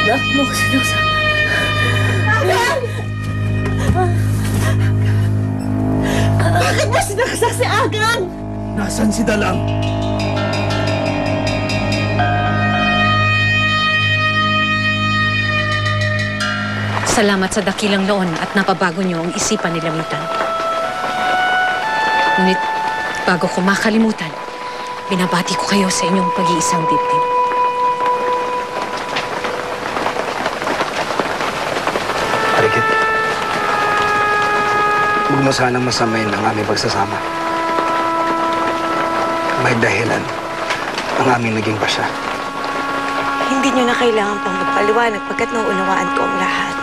Anak mo, sinaksa. Agan! Bakit mo sinaksak si Agan? Nasaan si Dalang? Salamat sa dakilang noon at napabago niyo ang isipan ni Lamitan. Ngunit bago ko makalimutan, binabati ko kayo sa inyong pag-iisang dibdib. Arikit, huwag mo sanang masamayin ang aming pagsasama. May dahilan ang aming naging pasya. Hindi niyo na kailangan pang magpaliwanag pagkat nauunawaan ko ang lahat.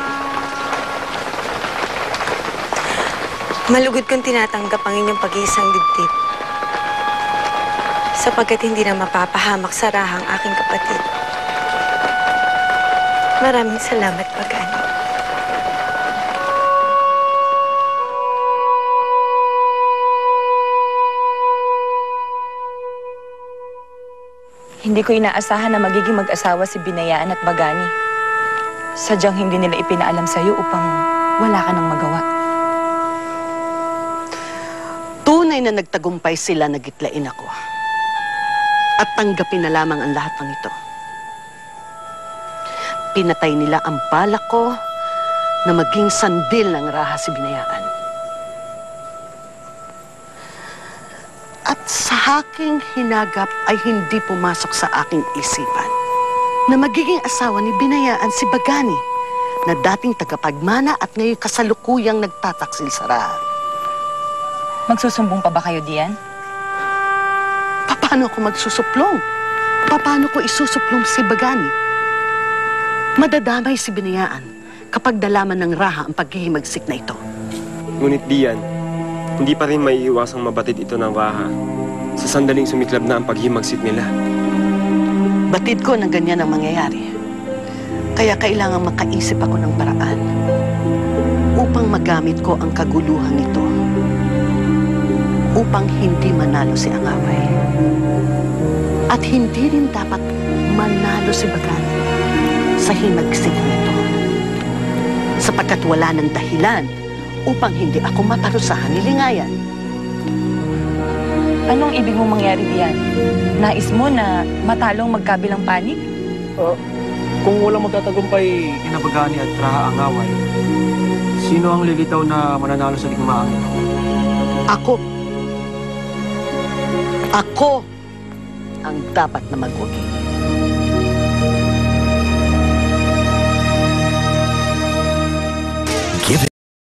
Malugod kong tinatanggap ang inyong pag-iisang dibdib. Sapagkat hindi na mapapahamak sa rahang aking kapatid. Maraming salamat, Pagani. Hindi ko inaasahan na magiging mag-asawa si Binayaan at Bagani. Sadyang hindi nila ipinaalam sa'yo upang wala ka nang magawa. Tunay na nagtagumpay sila na gitlain ako. At tanggapin na lamang ang lahat ng ito. Pinatay nila ang balak ko na maging sandil ng raha si Binayaan. At sa aking hinagap ay hindi pumasok sa aking isipan na magiging asawa ni Binayaan si Bagani na dating tagapagmana at ngayon kasalukuyang nagtataksil sa raha. Magsusumbong pa ba kayo diyan? Paano ko magsusuplong? Paano ko isusuplong si Bagani? Madadamay si Binayaan kapag dalaman ng raha ang paghihimagsik na ito. Ngunit diyan, hindi pa rin may iwasang mabatid ito ng raha sa sandaling sumiklab na ang paghimagsik nila. Batid ko na ganyan ang mangyayari. Kaya kailangan makaisip ako ng paraan upang magamit ko ang kaguluhan nito upang hindi manalo si Angaway. At hindi rin dapat manalo si Bagani sa himagsik nito. Sapagkat wala ng dahilan upang hindi ako maparusahan ni Lingayan. Anong ibig mong mangyari diyan? Nais mo na matalong magkabilang panig? Kung walang magtatagumpay kina Bagani at Raha Angaway, sino ang lilitaw na mananalo sa digmaan? Ako. Ako ang dapat na mag-ugi.